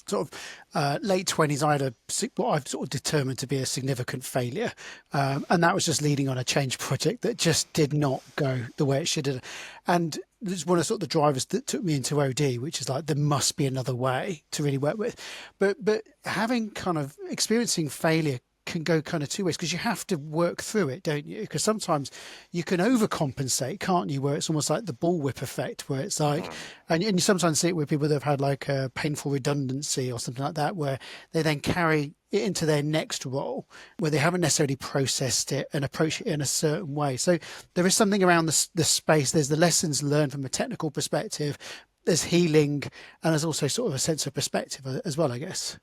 sort of late 20s, I had what I've sort of determined to be a significant failure. And that was just leading on a change project that just did not go the way it should have. And it's one of sort of the drivers that took me into OD, which is like, there must be another way to really work with. But having kind of experiencing failure can go kind of two ways, because you have to work through it, don't you? Because sometimes you can overcompensate, can't you? Where it's almost like the bullwhip effect, where it's like, and you sometimes see it with people that have had like a painful redundancy or something like that, where they then carry it into their next role, where they haven't necessarily processed it and approached it in a certain way. So there is something around the space. There's the lessons learned from a technical perspective, there's healing, and there's also sort of a sense of perspective as well, I guess.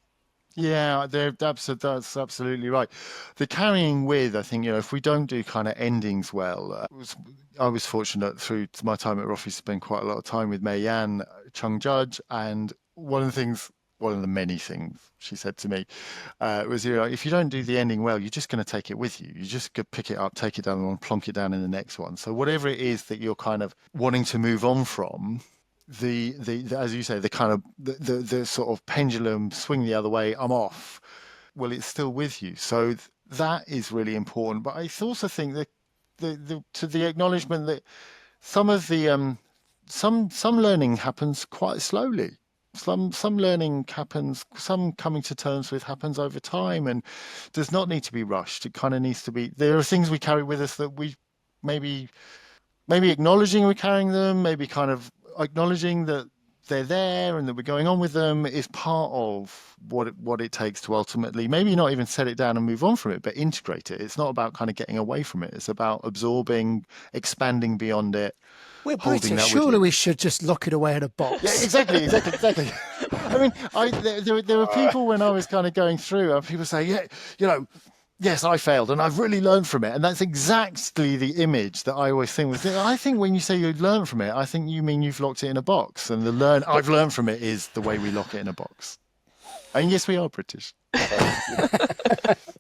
Yeah, that's absolutely right. The carrying with, I think, if we don't do kind of endings well, I was fortunate through my time at Roffey to spend quite a lot of time with Mei-Yan Chung Judge, and one of the many things she said to me was, if you don't do the ending well, you're just going to take it with you. You just go pick it up, take it down, and plonk it down in the next one. So whatever it is that you're kind of wanting to move on from, the as you say, the kind of the sort of pendulum swing the other way, I'm off. Well, it's still with you. So that is really important. But I also think that the acknowledgement that some of the some learning happens quite slowly. Some learning happens, some coming to terms with happens over time, and does not need to be rushed. It kind of needs to be. There are things we carry with us that we maybe acknowledging we're carrying them, maybe kind of acknowledging that they're there and that we're going on with them is part of what it takes to ultimately maybe not even set it down and move on from it, but integrate it. It's not about kind of getting away from it. It's about absorbing, expanding beyond it. We're British. Surely we should just lock it away in a box. Yeah, exactly. I mean, there were people when I was kind of going through, and people say, yes, I failed and I've really learned from it. And that's exactly the image that I always think with it. I think when you say you learn from it, I think you mean you've locked it in a box. And I've learned from it is the way we lock it in a box. And yes, we are British.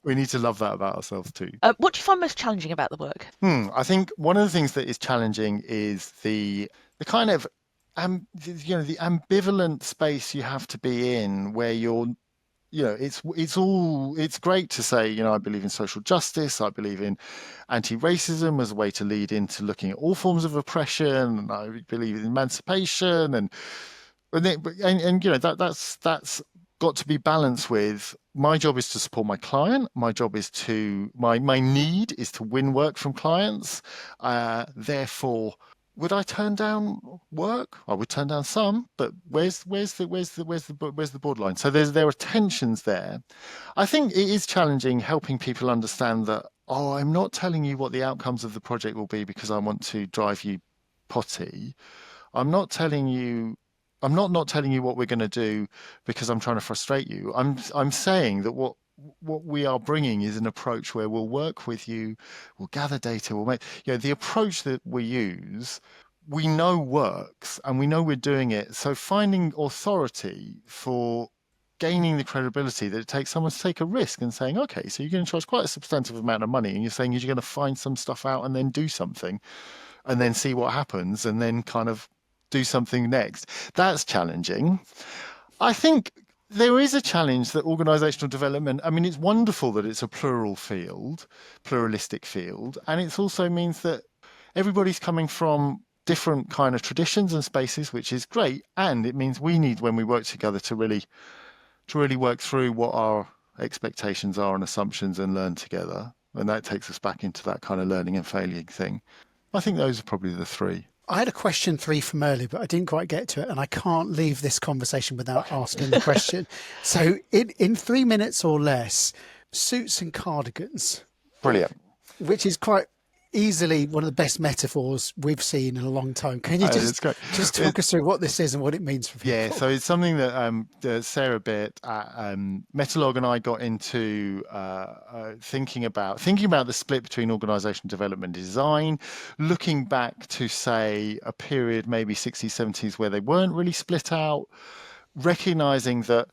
We need to love that about ourselves too. What do you find most challenging about the work? I think one of the things that is challenging is the kind of the ambivalent space you have to be in, where you're, it's great to say, I believe in social justice, I believe in anti-racism as a way to lead into looking at all forms of oppression, and I believe in emancipation, and that's got to be balanced with my job is to support my client. My job is my need is to win work from clients. Therefore, would I turn down work? I would turn down some, but where's the borderline? So there are tensions there. I think it is challenging helping people understand that, I'm not telling you what the outcomes of the project will be because I want to drive you potty. I'm not telling you what we're going to do because I'm trying to frustrate you. I'm saying that what we are bringing is an approach where we'll work with you, we'll gather data, we'll make, the approach that we use, we know works and we know we're doing it. So finding authority for gaining the credibility that it takes someone to take a risk and saying, okay, so you're going to charge quite a substantive amount of money, and you're saying you're going to find some stuff out and then do something and then see what happens and then kind of do something next. That's challenging. I think there is a challenge that organizational development, it's wonderful that it's a pluralistic field, and it also means that everybody's coming from different kind of traditions and spaces, which is great, and it means we need, when we work together, to really work through what our expectations are and assumptions and learn together, and that takes us back into that kind of learning and failing thing. I think those are probably the three. I had a question 3 from earlier, but I didn't quite get to it, and I can't leave this conversation without asking the question. So in 3 minutes or less, suits and cardigans. Brilliant. Which is quite easily one of the best metaphors we've seen in a long time. Can you just talk us through what this is and what it means for people? Yeah, so it's something that Sarah Bitt at Metalog and I got into thinking about the split between organisational development and design, looking back to, say, a period maybe 60s, 70s where they weren't really split out, recognising that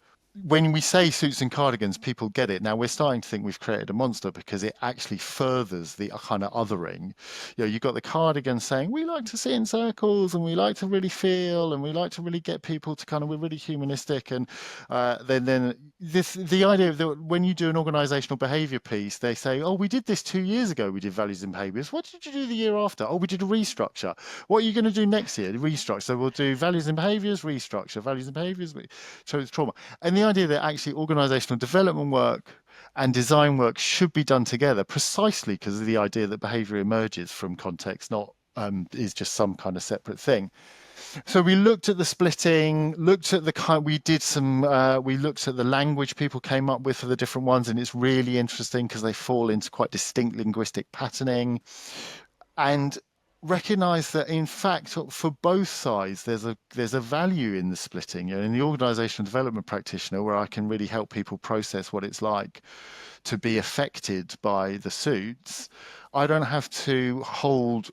when we say suits and cardigans, people get it. Now we're starting to think we've created a monster because it actually furthers the kind of othering. You've got the cardigan saying, we like to sit in circles and we like to really feel and we like to really get people to kind of, we're really humanistic. And then the idea that when you do an organizational behavior piece, they say, we did this 2 years ago. We did values and behaviors. What did you do the year after? We did a restructure. What are you going to do next year? Restructure. So we'll do values and behaviors, restructure, values and behaviors, so it's trauma. And the idea that actually organizational development work and design work should be done together, precisely because of the idea that behavior emerges from context, not is just some kind of separate thing. So we looked at the splitting, looked at the kind, we looked at the language people came up with for the different ones, and it's really interesting because they fall into quite distinct linguistic patterning, and recognize that in fact for both sides there's a value in the splitting. In the organizational development practitioner, where I can really help people process what it's like to be affected by the suits, I don't have to hold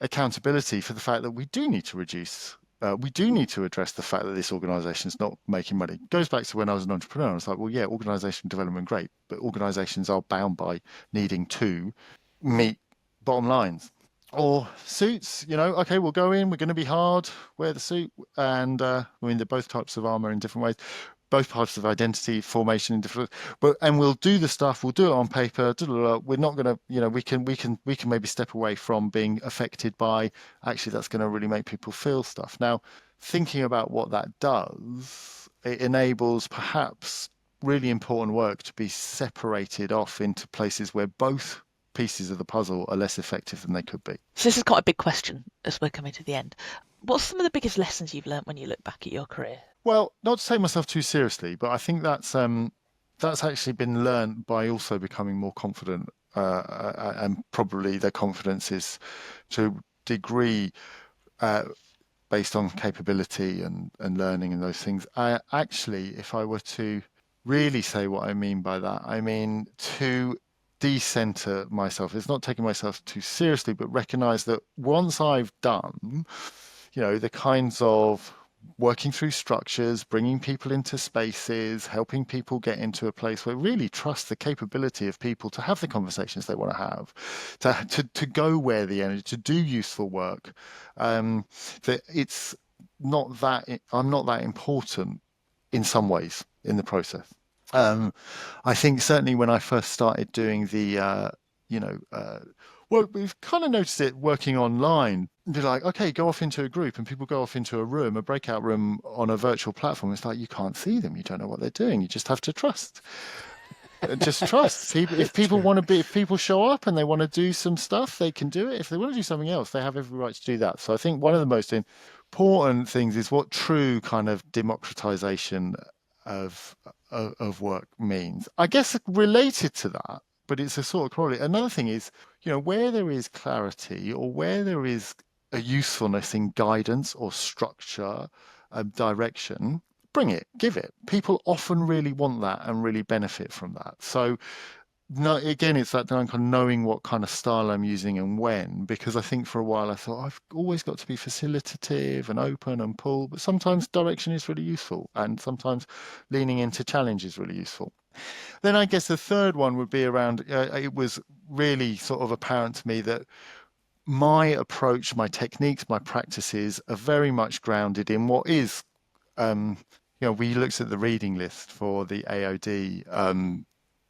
accountability for the fact that we do need to reduce. We do need to address the fact that this organization is not making money. It goes back to when I was an entrepreneur. I was like, well, yeah, organizational development, great, but organizations are bound by needing to meet bottom lines. Or suits, okay, we'll go in, we're going to be hard, wear the suit, and they're both types of armor in different ways, both parts of identity formation in different, and we'll do the stuff, we'll do it on paper. We're not going to, we can maybe step away from being affected by, actually, that's going to really make people feel stuff. Now, thinking about what that does, it enables perhaps really important work to be separated off into places where both pieces of the puzzle are less effective than they could be. So this is quite a big question as we're coming to the end. What's some of the biggest lessons you've learned when you look back at your career? Well, not to take myself too seriously, but I think that's actually been learned by also becoming more confident, and probably their confidence is to a degree based on capability and learning and those things. Actually, if I were to really say what I mean by that, I mean to decenter myself. It's not taking myself too seriously, but recognize that once I've done, the kinds of working through structures, bringing people into spaces, helping people get into a place where really trust the capability of people to have the conversations they want to have, to go where the energy, to do useful work, that it's not that, I'm not that important in some ways in the process. I think certainly when I first started doing the, well, we've kind of noticed it working online. Be like, okay, go off into a group, and people go off into a room, a breakout room on a virtual platform. It's like you can't see them, you don't know what they're doing. You just have to trust. Just trust. If people want to be, if people show up and they want to do some stuff, they can do it. If they want to do something else, they have every right to do that. So I think one of the most important things is what true kind of democratization of work means. I guess related to that, but it's a sort of corollary. Another thing is, where there is clarity or where there is a usefulness in guidance or structure, direction, bring it, give it. People often really want that and really benefit from that. So no, again, it's that kind of knowing what kind of style I'm using and when, because I think for a while I thought I've always got to be facilitative and open and pull, but sometimes direction is really useful, and sometimes leaning into challenge is really useful. Then I guess the third one would be around, it was really sort of apparent to me that my approach, my techniques, my practices are very much grounded in what is, we looked at the reading list for the AOD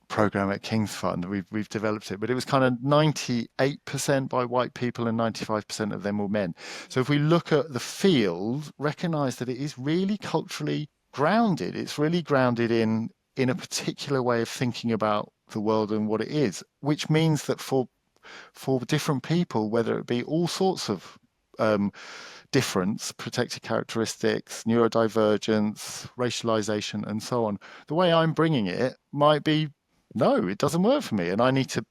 program at King's Fund. We've developed it, but it was kind of 98% by white people and 95% of them were men. So if we look at the field, recognize that it is really culturally grounded. It's really grounded in a particular way of thinking about the world and what it is, which means that for different people, whether it be all sorts of difference, protected characteristics, neurodivergence, racialization, and so on, the way I'm bringing it might be, no, it doesn't work for me. And I need to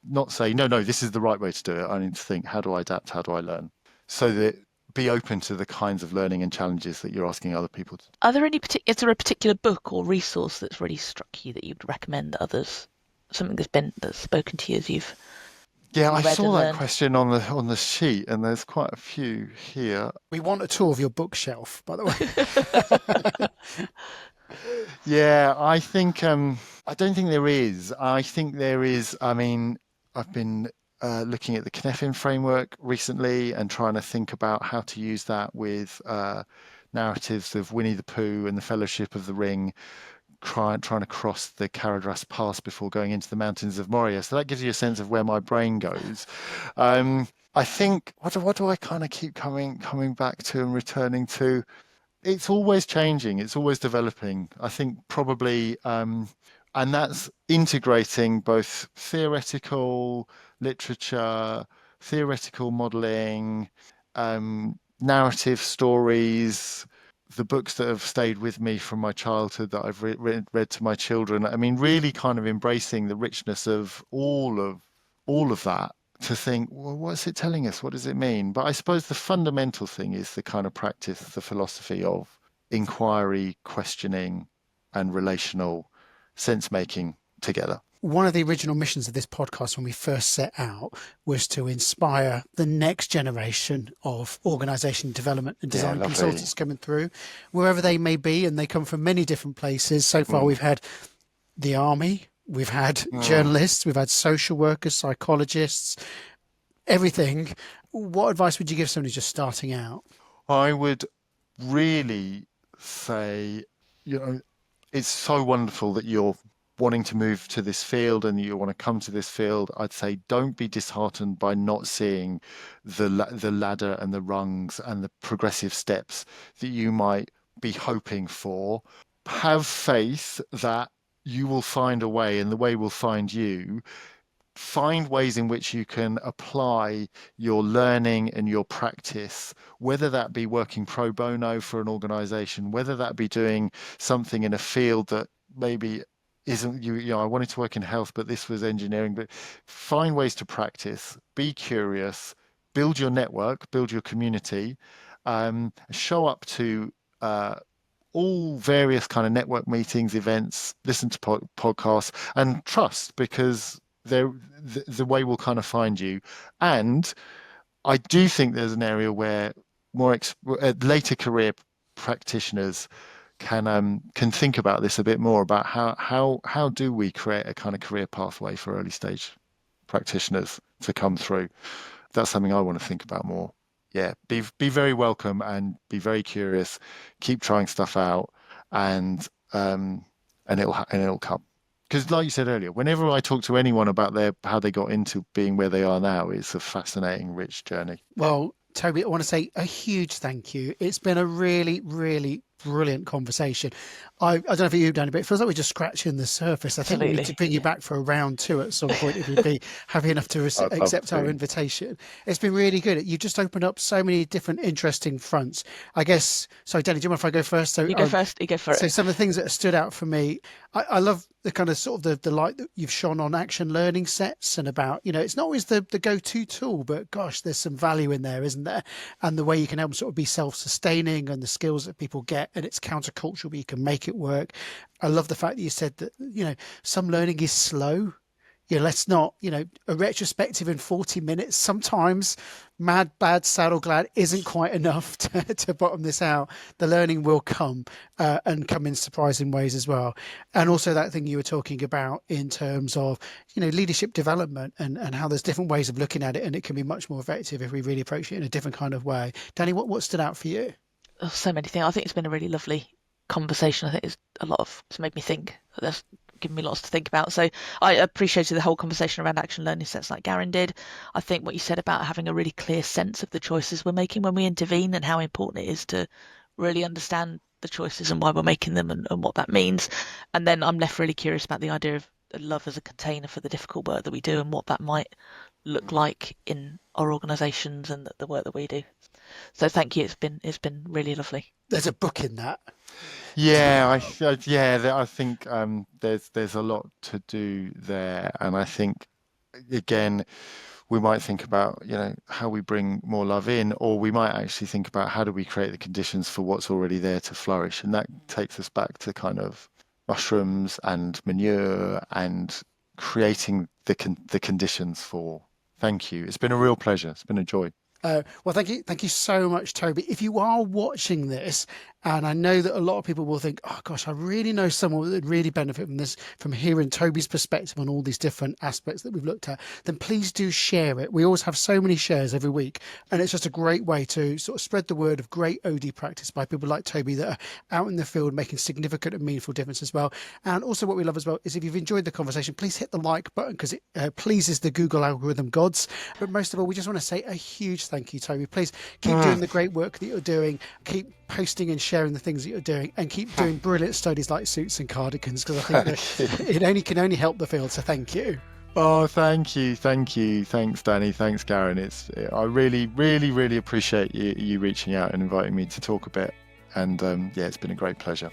not say, no, this is the right way to do it. I need to think, how do I adapt? How do I learn? So that be open to the kinds of learning and challenges that you're asking other people to. Are there is there a particular book or resource that's really struck you that you'd recommend that others, something that's spoken to you as you've I saw that question on the sheet, and there's quite a few here. We want a tour of your bookshelf, by the way. Yeah, I think I don't think there is. I think there is. I mean, I've been looking at the Kneffin framework recently and trying to think about how to use that with narratives of Winnie the Pooh and the Fellowship of the Ring, trying to cross the Caradras Pass before going into the mountains of Moria. So that gives you a sense of where my brain goes. I think what do I kind of keep coming back to and returning to? It's always changing. It's always developing. I think probably And that's integrating both theoretical literature, theoretical modeling, narrative stories, the books that have stayed with me from my childhood that I've read to my children. I mean, really kind of embracing the richness of all of that, to think, well, what's it telling us? What does it mean? But I suppose the fundamental thing is the kind of practice, the philosophy of inquiry, questioning, and relational sense making together. One of the original missions of this podcast when we first set out was to inspire the next generation of organisation development and design consultants coming through, wherever they may be, and they come from many different places. So far, we've had the army, we've had journalists, we've had social workers, psychologists, everything. What advice would you give somebody just starting out? I would really say, it's so wonderful that you're wanting to move to this field and you want to come to this field. I'd say don't be disheartened by not seeing the ladder and the rungs and the progressive steps that you might be hoping for. Have faith that you will find a way, and the way will find you. Find ways in which you can apply your learning and your practice, whether that be working pro bono for an organization, whether that be doing something in a field that maybe isn't I wanted to work in health, but this was engineering. But find ways to practice, be curious, build your network, build your community, show up to all various kind of network meetings, events, listen to podcasts, and trust, because the way will kind of find you. And I do think there's an area where more later career practitioners can think about this a bit more, about how do we create a kind of career pathway for early stage practitioners to come through. That's something I want to think about more. Yeah, be very welcome and be very curious. Keep trying stuff out, and it'll come. Because, like you said earlier, whenever I talk to anyone about how they got into being where they are now, it's a fascinating, rich journey. Well, Toby, I want to say a huge thank you. It's been a really, really brilliant conversation. I don't know if you've done it, but it feels like we're just scratching the surface. I think we need to bring you back for a round 2 at some point if you'd be happy enough to accept our invitation. It's been really good. You've just opened up so many different interesting fronts. I guess, sorry, Danny, do you mind if I go first? So, you go first. You go for it. So some of the things that stood out for me, I love the kind of sort of the light that you've shone on action learning sets, and about, it's not always the go-to tool, but gosh, there's some value in there, isn't there? And the way you can help them sort of be self-sustaining, and the skills that people get, and it's countercultural, but you can make it work. I love the fact that you said that, some learning is slow. Let's not, a retrospective in 40 minutes. Sometimes mad, bad, sad or glad isn't quite enough to bottom this out. The learning will come and come in surprising ways as well. And also that thing you were talking about in terms of, leadership development and how there's different ways of looking at it, and it can be much more effective if we really approach it in a different kind of way. Danny, what stood out for you? Oh, so many things. I think it's been a really lovely conversation. I think it's made me think. There's given me lots to think about. So I appreciated the whole conversation around action learning sets like Garen did. I think what you said about having a really clear sense of the choices we're making when we intervene, and how important it is to really understand the choices and why we're making them, and what that means. And then I'm left really curious about the idea of love as a container for the difficult work that we do, and what that might look like in our organisations and the work that we do. So thank you. It's been really lovely. There's a book in that. Yeah, I think there's a lot to do there, and I think again we might think about how we bring more love in, or we might actually think about how do we create the conditions for what's already there to flourish, and that takes us back to kind of mushrooms and manure and creating the conditions for. Thank you. It's been a real pleasure. It's been a joy. Well, thank you so much, Toby. If you are watching this, and I know that a lot of people will think, oh gosh, I really know someone that would really benefit from this, from hearing Toby's perspective on all these different aspects that we've looked at, then please do share it. We always have so many shares every week, and it's just a great way to sort of spread the word of great OD practice by people like Toby that are out in the field making significant and meaningful difference as well. And also what we love as well is if you've enjoyed the conversation, please hit the like button, because it pleases the Google algorithm gods. But most of all, we just want to say a huge thank you, Toby. Please keep doing the great work that you're doing. Keep posting and sharing the things that you're doing, and keep doing brilliant studies like suits and cardigans, because I think that it can only help the field. So thank you. Oh, thank you. Thanks, Danny. Thanks, Garen. I really, really, really appreciate you reaching out and inviting me to talk a bit. And yeah, it's been a great pleasure.